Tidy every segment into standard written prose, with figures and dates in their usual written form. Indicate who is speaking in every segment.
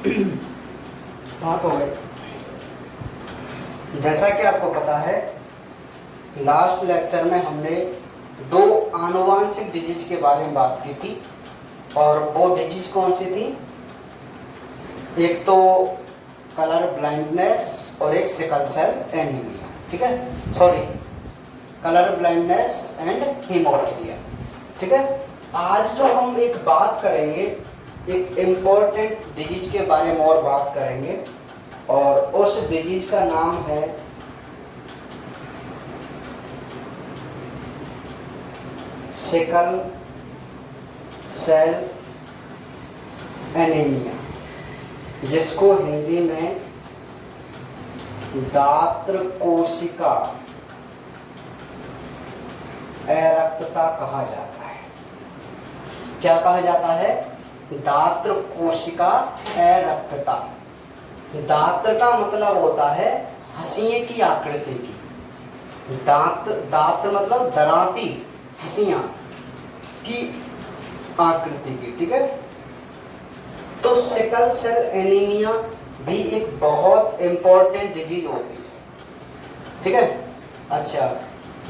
Speaker 1: हाँ तो भाई, जैसा कि आपको पता है लास्ट लेक्चर में हमने दो आनुवांशिक डिजीज के बारे में बात की थी। और वो डिजीज कौन सी थी? एक तो कलर ब्लाइंडनेस और एक सिकल सेल एनीमिया। ठीक है, sorry, colour blindness and haemophilia. ठीक है, आज जो हम एक बात करेंगे, एक इम्पोर्टेंट डिजीज के बारे में और बात करेंगे, और उस डिजीज का नाम है सिकल सेल एनीमिया, जिसको हिंदी में दात्र कोशिका अरक्तता कहा जाता है। क्या कहा जाता है? दात्र कोशिका अरक्तता। दात्र का मतलब होता है हंसिए की आकृति की। दांत मतलब दराती हंसियां की आकृति की। ठीक है, तो सिकल सेल एनीमिया भी एक बहुत इंपॉर्टेंट डिजीज होती है। ठीक है, अच्छा,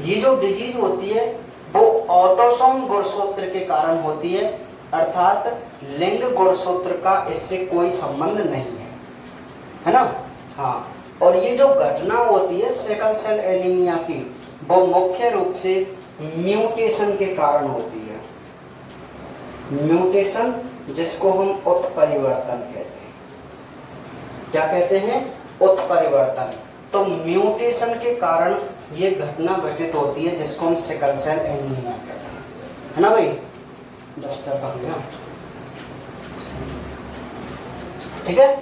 Speaker 1: ये जो डिजीज होती है वो ऑटोसोम गुणसूत्र के कारण होती है, अर्थात लिंग गुणसूत्र का इससे कोई संबंध नहीं है ना। हाँ, और ये जो घटना होती है सिकल सेल एनीमिया की, वो मुख्य रूप से म्यूटेशन के कारण होती है। म्यूटेशन, जिसको हम उत्परिवर्तन कहते हैं। क्या कहते हैं? उत्परिवर्तन। तो म्यूटेशन के कारण ये घटना घटित होती है, जिसको हम सिकल सेल एनीमिया कहते हैं, है ना भाई? डस्टर पकड़ लिया। ठीक है,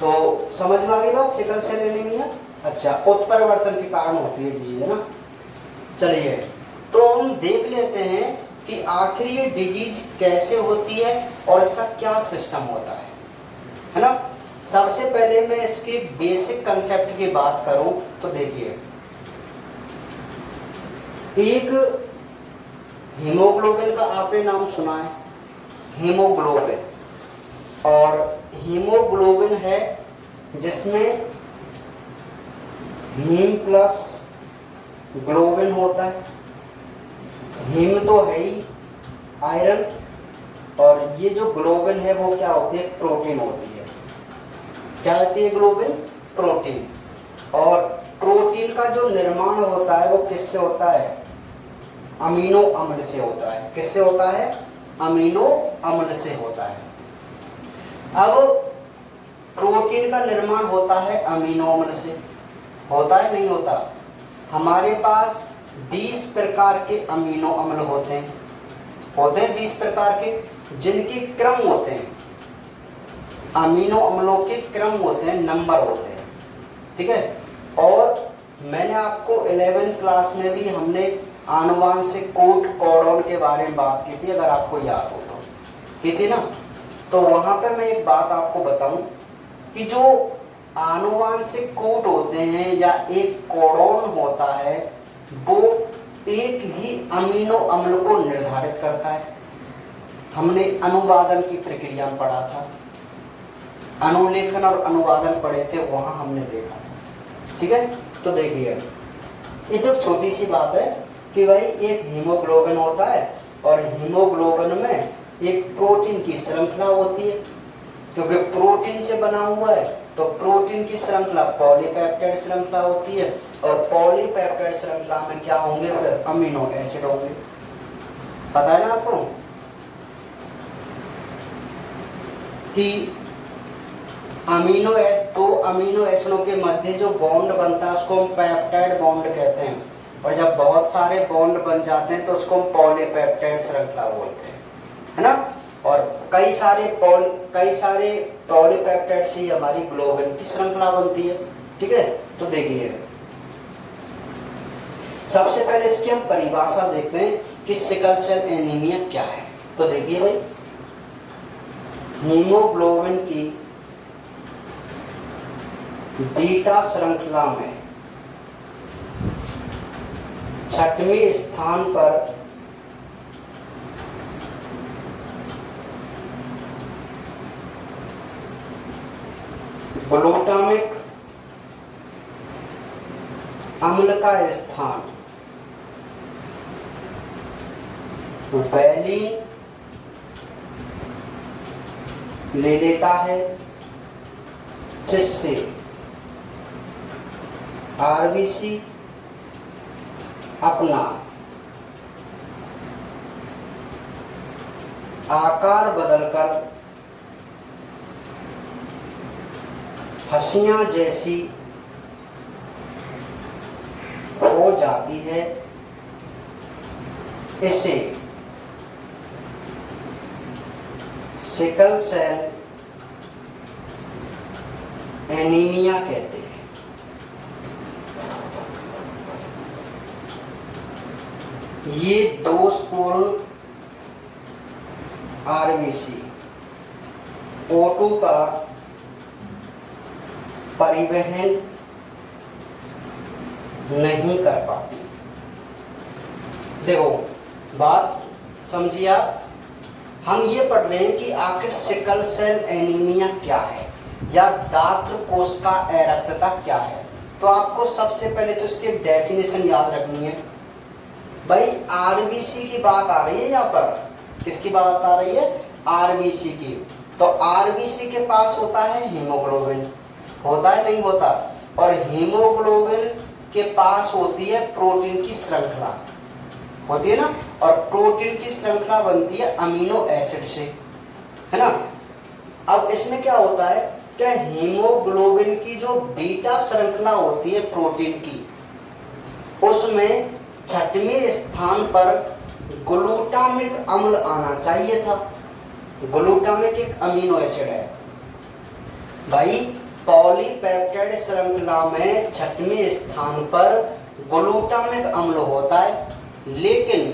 Speaker 1: तो समझ में आ गई बात, सिकल सेल एनीमिया। अच्छा, उत्परिवर्तन के कारण होती है डिजीज, है ना। चलिए, तो हम देख लेते हैं कि आखिर ये डिजीज कैसे होती है और इसका क्या सिस्टम होता है ना। सबसे पहले मैं इसके बेसिक कंसेप्ट की बात करूं तो देखिए, एक हीमोग्लोबिन का आपने नाम सुना है, हीमोग्लोबिन। और हीमोग्लोबिन है जिसमें हीम प्लस ग्लोबिन होता है। हीम तो है ही आयरन, और ये जो ग्लोबिन है वो क्या होती है? प्रोटीन होती है। क्या होती है? Globin protein. और प्रोटीन का जो निर्माण होता है वो किससे होता है? अमीनो अम्ल से होता है। किससे होता है? अमीनो अम्ल से होता है। अब प्रोटीन का निर्माण होता है अमीनो अम्ल से, होता है नहीं होता? हमारे पास 20 प्रकार के अमीनो अम्ल होते हैं 20 प्रकार के, जिनके क्रम होते हैं, अमीनो अम्लों के क्रम होते हैं, नंबर होते हैं। ठीक है, और मैंने आपको 11th क्लास में भी हमने आनुवांशिक कोड कोडोन के बारे में बात की थी, अगर आपको याद हो तो, की थी ना। तो वहां पे मैं एक बात आपको बताऊं कि जो आनुवांशिक कोड होते हैं या एक कोडोन होता है, वो एक ही अमीनो अम्ल को निर्धारित करता है। हमने अनुवादन की प्रक्रिया में पढ़ा था, अनुलेखन और अनुवादन पढ़े थे, वहां हमने देखा। ठीक है, तो देखिए, ये तो छोटी सी बात है कि भाई एक हीमोग्लोबिन होता है, और हीमोग्लोबिन में एक प्रोटीन की श्रृंखला होती है, क्योंकि प्रोटीन से बना हुआ है, तो प्रोटीन की श्रृंखला पॉलीपेप्टाइड श्रृंखला होती है, और पॉलीपेप्टाइड श्रृंखला में क्या होंगे? फिर अमीनो एसिड होंगे। पता है ना आपको कि दो अमीनो एसिडों के मध्य जो बॉन्ड बनता है उसको हम पेप्टाइड बॉन्ड कहते हैं, और जब बहुत सारे बॉन्ड बन जाते हैं तो उसको हम पॉलीपेप्टाइड श्रृंखला बोलते हैं, है ना। और कई सारे पॉलीपेप्टाइड से हमारी ग्लोबिन की श्रृंखला बनती है। ठीक है, तो देखिए, सबसे पहले इसकी हम परिभाषा देखते हैं कि सिकल सेल एनीमिया क्या है। तो देखिए भाई, हीमोग्लोबिन की बीटा श्रृंखला में 6वें स्थान पर ग्लूटामिक अम्ल का स्थान वैलीन ले लेता है, जिससे आरबीसी अपना आकार बदलकर हंसियां जैसी हो जाती है। इसे सिकल सेल एनीमिया कहते हैं। ये दोषपूर्ण आरबीसी O2 का परिवहन नहीं कर पाती। देखो बात समझिए आप, हम ये पढ़ रहे हैं कि आखिर सिकल सेल एनीमिया क्या है या दात्र कोष का अरक्तता क्या है। तो आपको सबसे पहले तो इसकी डेफिनेशन याद रखनी है। भाई आरबीसी की बात आ रही है, यहाँ पर किसकी बात आ रही है? आरबीसी की। तो आरबीसी के पास होता है हीमोग्लोबिन, होता है नहीं होता? और हीमोग्लोबिन के पास होती है प्रोटीन की श्रृंखला, होती है ना। और प्रोटीन की श्रृंखला बनती है अमीनो एसिड से, है ना। अब इसमें क्या होता है, क्या हीमोग्लोबिन की जो बीटा श्रृंखला होती है प्रोटीन की, उसमें छठवें स्थान पर ग्लूटामिक अम्ल आना चाहिए था। ग्लूटामिक एक अमीनो एसिड है भाई। पॉलीपेप्टाइड श्रृंखला में छठवें स्थान पर ग्लूटामिक अम्ल होता है, लेकिन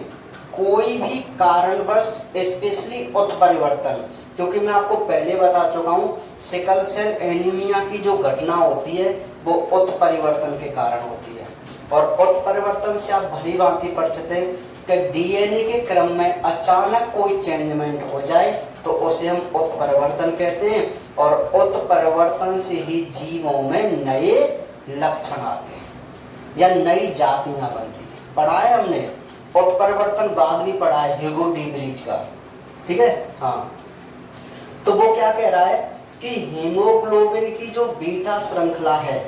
Speaker 1: कोई भी कारणवश स्पेशली उत्परिवर्तन, क्योंकि मैं आपको पहले बता चुका हूं सिकल सेल एनीमिया की जो घटना होती है वो उत्परिवर्तन के कारण होती है। और उत्परिवर्तन से आप भली भांति परिचित हैं कि डीएनए के क्रम में अचानक कोई चेंजमेंट हो जाए तो उसे हम उत्परिवर्तन कहते हैं। और उत्परिवर्तन से ही जीवों में नए लक्षण आते हैं या नई जातियां बनती हैं। पढ़ा है हमने उत्परिवर्तन, बाद में पढ़ा है ह्यूगो डी ब्रीज का, ठीक है। हाँ, तो वो क्या कह रहा है कि हीमोग्लोबिन की जो बीटा श्रृंखला है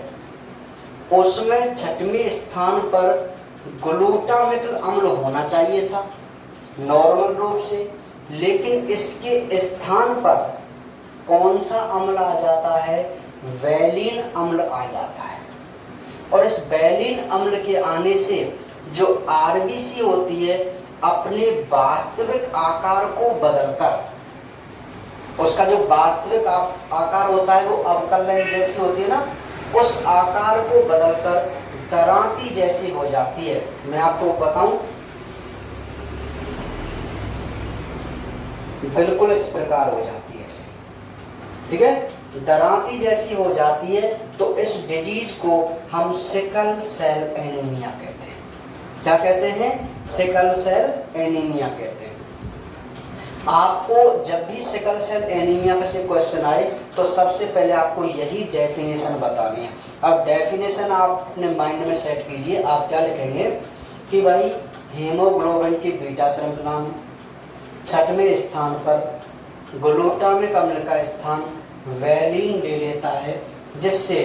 Speaker 1: उसमें छठवें स्थान पर ग्लूटामिक अम्ल होना चाहिए था नॉर्मल रूप से, लेकिन इसके स्थान पर कौन सा अम्ल आ जाता है? वैलीन अम्ल आ जाता है। और इस वैलीन अम्ल के आने से जो आरबीसी होती है अपने वास्तविक आकार को बदलकर, उसका जो वास्तविक आकार होता है वो अवकल लेंस जैसी होती है ना, उस आकार को बदलकर दरांती जैसी हो जाती है। मैं आपको बताऊं, बिल्कुल इस प्रकार हो जाती है ऐसे, ठीक है, दरांती जैसी हो जाती है। तो इस डिजीज को हम सिकल सेल एनीमिया कहते हैं। क्या कहते हैं? सिकल सेल एनीमिया कहते हैं। आपको जब भी सिकल सेल एनीमिया का से क्वेश्चन आए तो सबसे पहले आपको यही डेफिनेशन बतानी है। अब डेफिनेशन आप अपने माइंड में सेट कीजिए। आप क्या लिखेंगे कि भाई हीमोग्लोबिन की बीटा श्रृंखला में छठवें स्थान पर ग्लूटामिक अम्ल का स्थान वैलीन ले लेता है, जिससे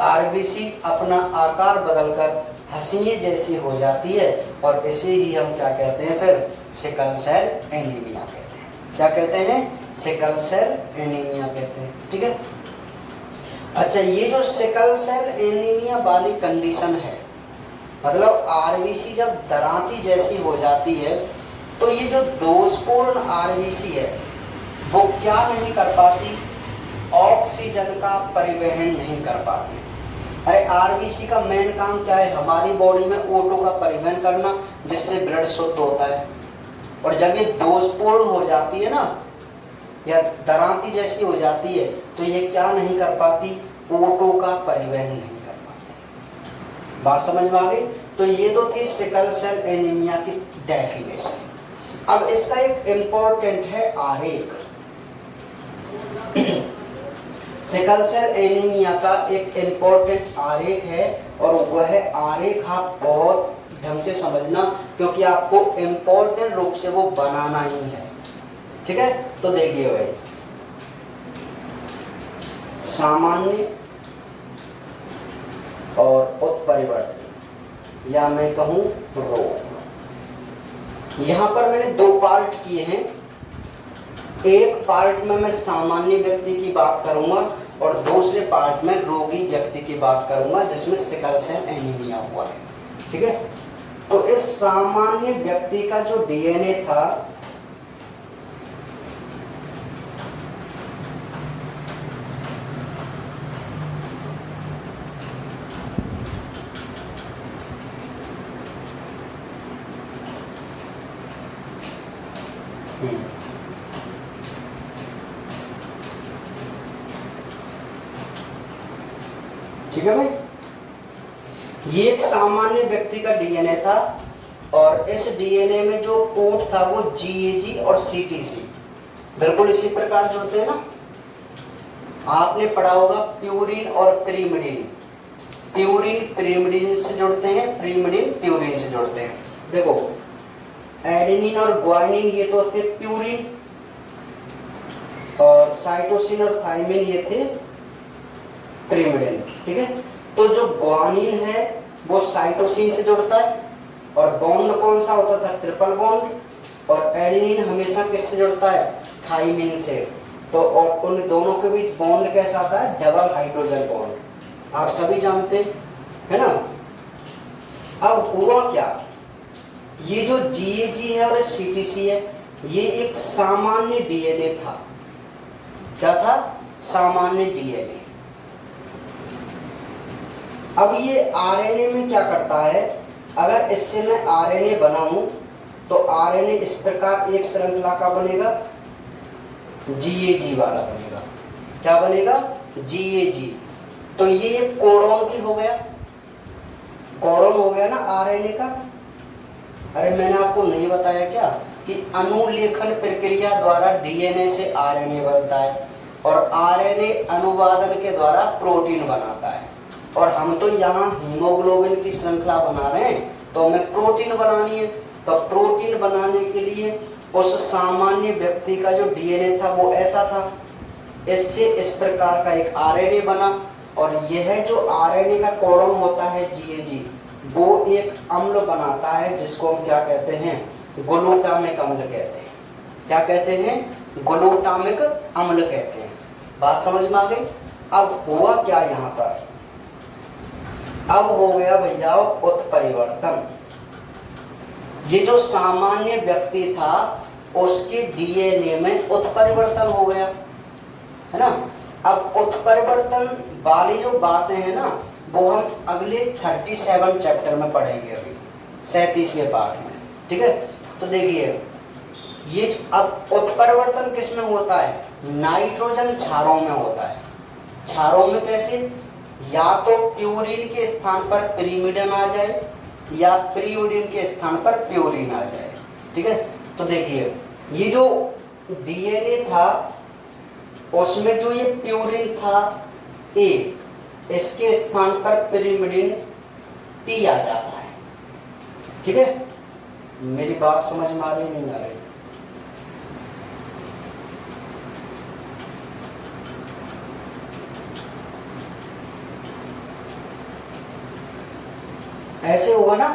Speaker 1: आरबीसी अपना आकार बदलकर हंसिये जैसी हो जाती है। और इसे ही हम क्या कहते हैं? फिर सिकल सेल एनीमिया कहते हैं। क्या कहते हैं? सिकल सेल एनीमिया कहते हैं, ठीक है। अच्छा, ये जो सिकल सेल एनीमिया वाली कंडीशन है, मतलब आरबीसी जब दरांती जैसी हो जाती है, तो ये जो दोषपूर्ण आरबीसी है वो क्या नहीं कर पाती? ऑक्सीजन का परिवहन नहीं कर पाती। अरे आरबीसी का मेन काम क्या है? हमारी बॉडी में O2 का परिवहन करना, जिससे ब्लड शुद्ध होता है। और जब ये दोषपूर्ण हो जाती है ना, या दरांती जैसी हो जाती है, तो ये क्या नहीं कर पाती? O2 का परिवहन नहीं कर पाती। बात समझ में आ गई? तो ये तो थी सिकल सेल एनीमिया की डेफिनेशन। अब इसका एक इम्पोर्टेंट है आरेख। सिकल सेल एनीमिया का एक इम्पोर्टेंट आरेख है, और वह आरेख आप बहुत ढंग से समझना, क्योंकि आपको इम्पोर्टेंट रूप से वो बनाना ही है। ठीक है, तो देखिए भाई, सामान्य और उत्परिवर्ती, या मैं कहूं रोग। यहां पर मैंने दो पार्ट किए हैं। एक पार्ट में मैं सामान्य व्यक्ति की बात करूंगा और दूसरे पार्ट में रोगी व्यक्ति की बात करूंगा जिसमें सिकल सेल एनीमिया हुआ है। ठीक है, तो इस सामान्य व्यक्ति का जो डीएनए था, ठीक है भाई, ये एक सामान्य व्यक्ति का डीएनए था, और इस डीएनए में जो कोड था वो जीएजी और सीटीसी बिल्कुल इसी प्रकार जुड़ते हैं ना। आपने पढ़ा होगा प्यूरिन और प्रीमिडिन। प्यूरिन प्रीमिडिन से जुड़ते हैं, प्रीमिडिन प्यूरिन से जुड़ते हैं। देखो, एडेनिन और ग्वानिन ये तो थे प्यूरिन, और साइटोसिन और थाइमिन ये थे प्रीमिडिन। ठीक है, तो जो ग्वानिन है वो साइटोसिन से जुड़ता है, और बॉन्ड कौन सा होता था? Triple bond. और एडेनिन हमेशा किससे जुड़ता है? थाइमिन से। तो और उन दोनों के बीच बॉन्ड कैसा आता है? डबल हाइड्रोजन बॉन्ड, आप सभी जानते हैं, है ना। अब हुआ क्या, ये जो जीएजी है और सीटीसी है, ये एक सामान्य डीएनए था। क्या था? सामान्य डीएनए। अब ये आरएनए में क्या करता है, अगर इससे मैं आरएनए बनाऊं तो आरएनए इस प्रकार एक श्रृंखला का बनेगा, जीएजी वाला बनेगा। क्या बनेगा? जीएजी। तो ये एक कोडोन भी हो गया, कोडोन हो गया ना आरएनए का। अरे मैंने आपको नहीं बताया क्या कि अनुलेखन प्रक्रिया द्वारा डीएनए से आरएनए बनता है, और आरएनए अनुवादन के द्वारा प्रोटीन बनाता है। और हम तो यहाँ हीमोग्लोबिन की श्रृंखला बना रहे हैं, तो हमें प्रोटीन बनानी है। तो प्रोटीन बनाने के लिए उस सामान्य व्यक्ति का जो डीएनए था वो ऐसा था, इससे इस प्रकार का एक आरएनए बना, और यह जो आरएनए का कोडोन होता है जीएजी, वो एक अम्ल बनाता है जिसको हम क्या कहते हैं? ग्लूटामिक अम्ल कहते हैं। क्या कहते हैं? ग्लूटामिक अम्ल कहते हैं। बात समझ में आ गई? अब हुआ क्या यहाँ पर, अब हो गया भैया उत्परिवर्तन। ये जो सामान्य व्यक्ति था उसके डीएनए में उत्परिवर्तन हो गया, है ना। अब उत्परिवर्तन वाली जो बातें हैं ना, वो हम अगले 37 चैप्टर में पढ़ेंगे, अभी 37वें पार्ट में। ठीक है, तो देखिए, ये अब उत्परिवर्तन किस में होता है? नाइट्रोजन क्षारों में होता है। क्षारों में कैसे? या तो प्यूरिन के स्थान पर प्रीमिडिन आ जाए, या प्रीमिडिन के स्थान पर प्यूरिन आ जाए। ठीक है, तो देखिए, ये जो डीएनए था उसमें जो ये प्यूरिन था ए, इसके स्थान पर प्रीमिडिन टी आ जाता है। ठीक है, मेरी बात समझ में आ रही नहीं आ रही? ऐसे होगा ना।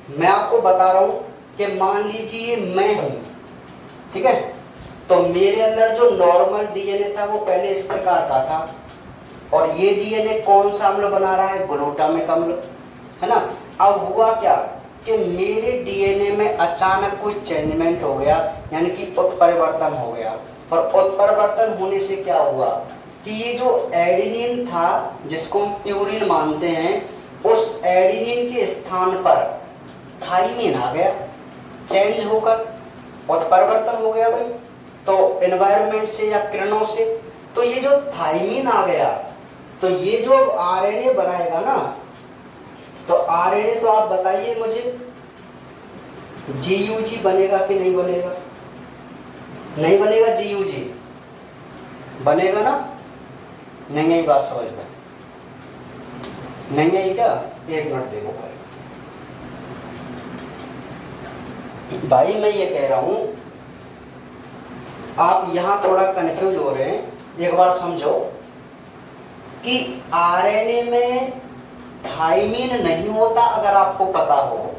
Speaker 1: मैं आपको बता रहा हूं कि मान लीजिए मैं हूं, ठीक है, तो मेरे अंदर जो नॉर्मल डीएनए था वो पहले इस प्रकार का था, और ये डीएनए कौन सा अम्ल बना रहा है? ग्लूटामिक अम्ल, है ना। अब हुआ क्या कि मेरे डीएनए में अचानक कुछ चेंजमेंट हो गया, यानी कि उत्परिवर्तन हो गया। और उत्परिवर्तन होने से क्या हुआ कि ये जो एडेनिन था जिसको हम प्यूरिन मानते हैं, उस एडेनिन के स्थान पर थाइमिन आ गया, चेंज होकर उत्परिवर्तन हो गया भाई। तो एनवायरनमेंट से या किरणों से, तो ये जो थाइमिन आ गया, तो ये जो आरएनए बनाएगा ना, तो आरएनए तो आप बताइए मुझे, जीयूजी बनेगा कि नहीं बनेगा? नहीं बनेगा, जीयूजी बनेगा ना। नहीं आई बात समझ में? नहीं आई क्या? एक मिनट देखो भाई, मैं ये कह रहा हूं, आप यहां थोड़ा कंफ्यूज हो रहे हैं। एक बार समझो कि आरएनए में थाइमिन नहीं होता, अगर आपको पता हो,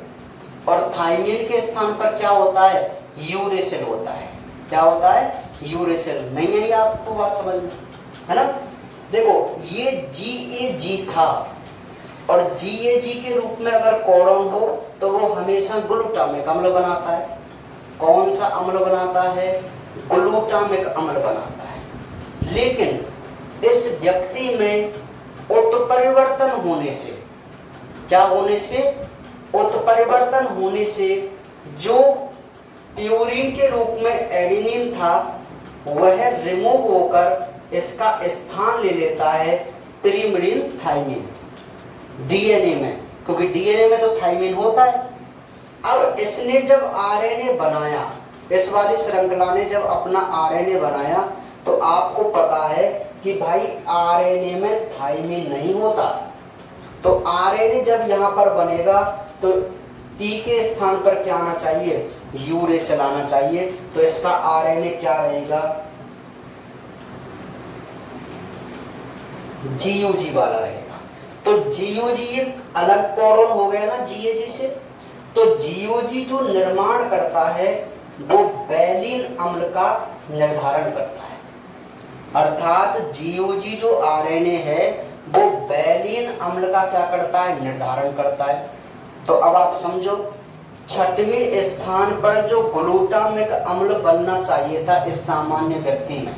Speaker 1: और थाइमिन के स्थान पर क्या होता है? यूरेसिल होता है। क्या होता है? यूरेसिल। नहीं है आपको बात समझ में, है ना? देखो, ये GAG था, और GAG के रूप में अगर कोडोन हो तो वो हमेशा ग्लूटामिक अम्ल बनाता है। कौन सा अम्ल बनाता है? ग्लूटामिक अम्ल बनाता है। लेकिन इस व्यक्ति में उत्परिवर्तन होने से, क्या होने से? उत्परिवर्तन होने से जो प्यूरिन के रूप में एडेनिन था वह रिमूव होकर इसका स्थान ले लेता है पिरिमिडिन थाइमिन, डीएनए में, क्योंकि डीएनए में तो थाइमिन होता है। अब इसने जब आरएनए बनाया, इस वाली श्रृंखला ने जब अपना आरएनए बनाया, तो आपको पता है कि भाई आरएनए में थाइमिन नहीं होता। तो आरएनए जब यहां पर बनेगा तो टी के स्थान पर क्या आना चाहिए? यूरेसिल आना चाहिए। तो इसका आरएनए क्या रहेगा? जीयूजी वाला रहेगा। तो जीयूजी एक अलग कोडोन हो गया ना जीएजी से। तो जीयूजी जो निर्माण करता है वो वैलिन अम्ल का निर्धारण करता है। अर्थात जीयूजी जो आरएनए है वो वैलिन अम्ल का क्या करता है? निर्धारण करता है। तो अब आप समझो, छठवें स्थान पर जो ग्लूटामिक अम्ल बनना चाहिए था इस सामान्य व्यक्ति में,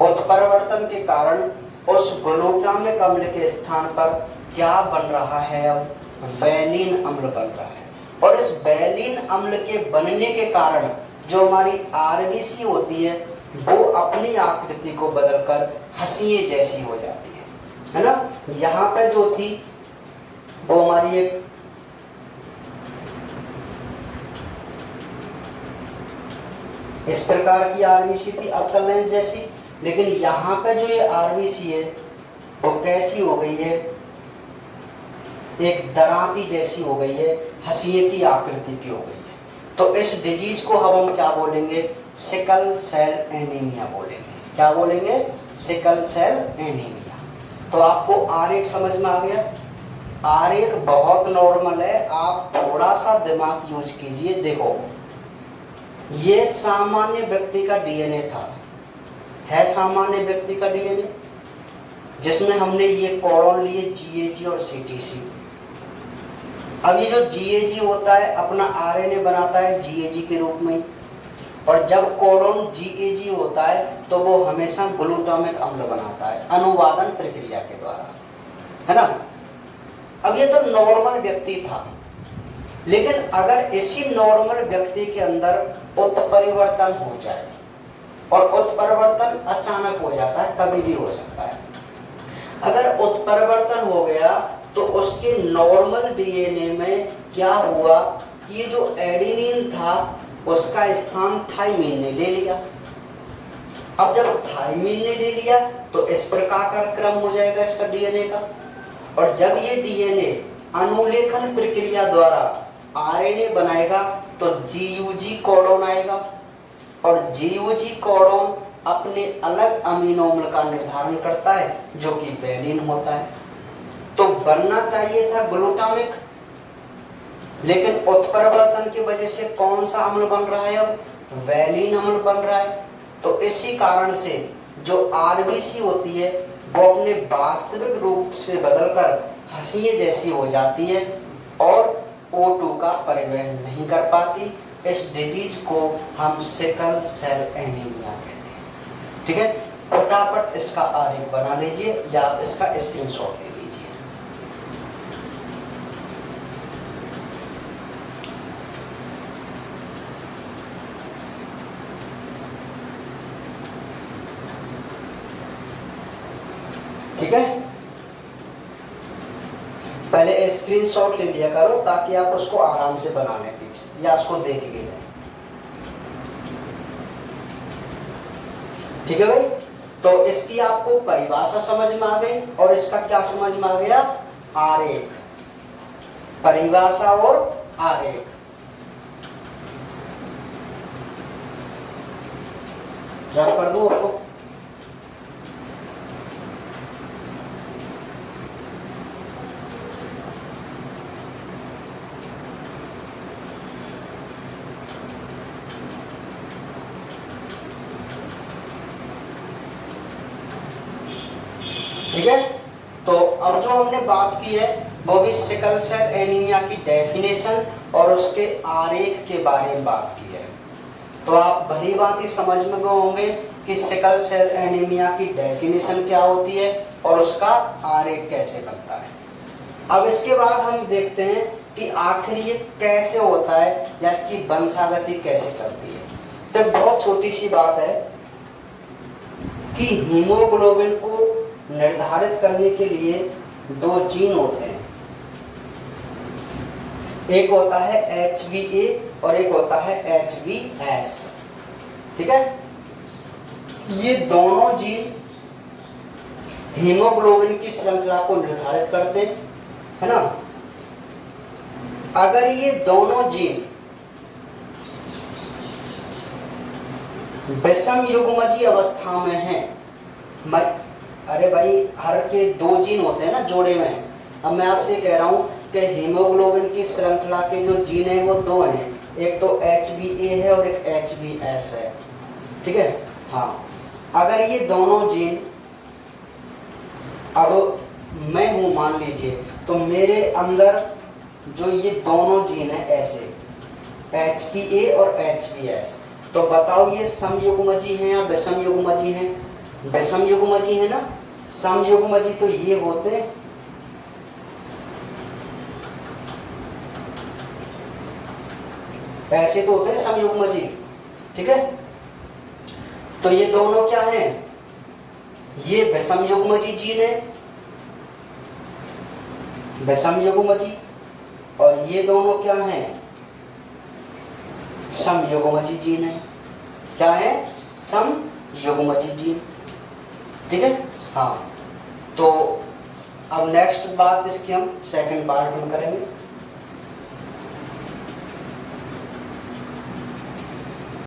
Speaker 1: उत्परिवर्तन के कारण उस ग्लूटामिक अम्ल के स्थान पर क्या बन रहा है? अब वैलिन अम्ल बन रहा है। और इस वैलिन अम्ल के बनने के कारण जो हमारी आरबीसी होती है वो अपनी आकृति को बदलकर हंसिए जैसी हो जाती है ना? यहाँ पे जो थी वो हमारी एक इस प्रकार की आरबीसी थी, अवतल लेंस जैसी। लेकिन यहाँ पे जो ये आरबीसी है वो कैसी हो गई है? एक दराती जैसी हो गई है, हंसिए की आकृति की हो गई है। तो इस डिजीज को हम क्या बोलेंगे? सिकल सेल एनीमिया बोलेंगे। क्या बोलेंगे? Sickle cell anaemia. तो आपको आरेख समझ में आ गया? आरेख बहुत नॉर्मल है, आप थोड़ा सा दिमाग यूज कीजिए। देखो, ये सामान्य व्यक्ति का डीएनए था, है सामान्य व्यक्ति का डीएनए, जिसमें हमने ये कोडोन लिए जीएजी और सीटीसी। अब ये जो जीएजी होता है अपना आरएनए बनाता है जीएजी के रूप में, और जब कोडोन जीएजी होता है तो वो हमेशा ग्लूटामिक अम्ल बनाता है अनुवादन प्रक्रिया के द्वारा, है ना? अब ये तो नॉर्मल व्यक्ति था, लेकिन अगर इसी नॉर्मल व्यक्ति के अंदर उत्परिवर्तन हो जाए, और उत्परिवर्तन अचानक हो जाता है, कभी भी हो सकता है। अगर उत्परिवर्तन हो गया तो उसके नॉर्मल डीएनए में क्या हुआ? ये जो एडेनिन था उसका स्थान थाइमिन ने ले लिया। अब जब थाइमिन ने ले लिया तो इस प्रकार का क्रम हो जाएगा इसका डीएनए का, और जब ये डीएनए अनुलेखन प्रक्रिया द्वारा आरएनए बनाएगा तो जीयूजी कोडोन आएगा, और जीयूजी कोडोन अपने अलग अमीनो अम्ल का निर्धारण करता है जो कि वैलिन होता है। तो बनना चाहिए था ग्लूटामिक, लेकिन उत्परिवर्तन की वजह से कौन सा अम्ल बन रहा है? अब वैलिन अम्ल बन रहा है। तो इसी कारण से जो आरबीसी होती है वो अपने वास्तविक रूप से बदलकर हंसिए जैसी हो जाती है और O2 का परिवहन नहीं कर पाती। इस डिजीज को हम सिकल सेल एनीमिया कहते हैं। ठीक है, फटाफट इसका आरेख बना लीजिए या आप इसका स्क्रीनशॉट ले लीजिए। ठीक है, पहले स्क्रीनशॉट ले लिया करो ताकि आप उसको आराम से बना लें पीछे, या उसको देख लिए। ठीक है भाई, तो इसकी आपको परिभाषा समझ में आ गई और इसका क्या समझ में आ गया, आरेख, परिभाषा और आरेख। रख कर दो आपको। ठीक है, तो अब जो हमने बात की है वो भी सिकल सेल एनीमिया की डेफिनेशन और उसके आरेख के बारे में बात की है। तो आप भली भांति समझ में गए होंगे कि सिकल सेल एनीमिया की डेफिनेशन क्या होती है और उसका आरेख कैसे बनता है। अब इसके बाद हम देखते हैं कि आखिर ये कैसे होता है या इसकी वंशागति कैसे चलती है। तो बहुत छोटी सी बात है कि हीमोग्लोबिन को निर्धारित करने के लिए दो जीन होते हैं, एक होता है HbA और एक होता है HbS। ठीक है, ये दोनों जीन हीमोग्लोबिन की श्रृंखला को निर्धारित करते हैं, है ना। अगर ये दोनों जीन विषम युग्मजीय अवस्था में हैं, अरे भाई हर के दो जीन होते हैं ना जोड़े में। अब मैं आपसे कह रहा हूं कि हीमोग्लोबिन की श्रृंखला के जो जीन है वो दो हैं, एक तो HbA है और एक HbS है। ठीक है, हाँ, अगर ये दोनों जीन, अब मैं हूं मान लीजिए, तो मेरे अंदर जो ये दोनों जीन है ऐसे HbA और HbS, तो बताओ ये समयुग्मजी हैं या विषम युग्मजी हैं? विषम युग्मजी है ना। समयुग्मजी तो ये होते हैं, ऐसे तो होते हैं समयुग्मजी। ठीक है, तो ये दोनों क्या हैं, ये विषम युग्मजी जीन है, विषम युग्मजी, और ये दोनों क्या हैं, समयुग्मजी जीन है। क्या है, समयुग्मजी जीन। ठीक है, हाँ, तो अब नेक्स्ट बात इसकी हम सेकंड पार्ट में करेंगे।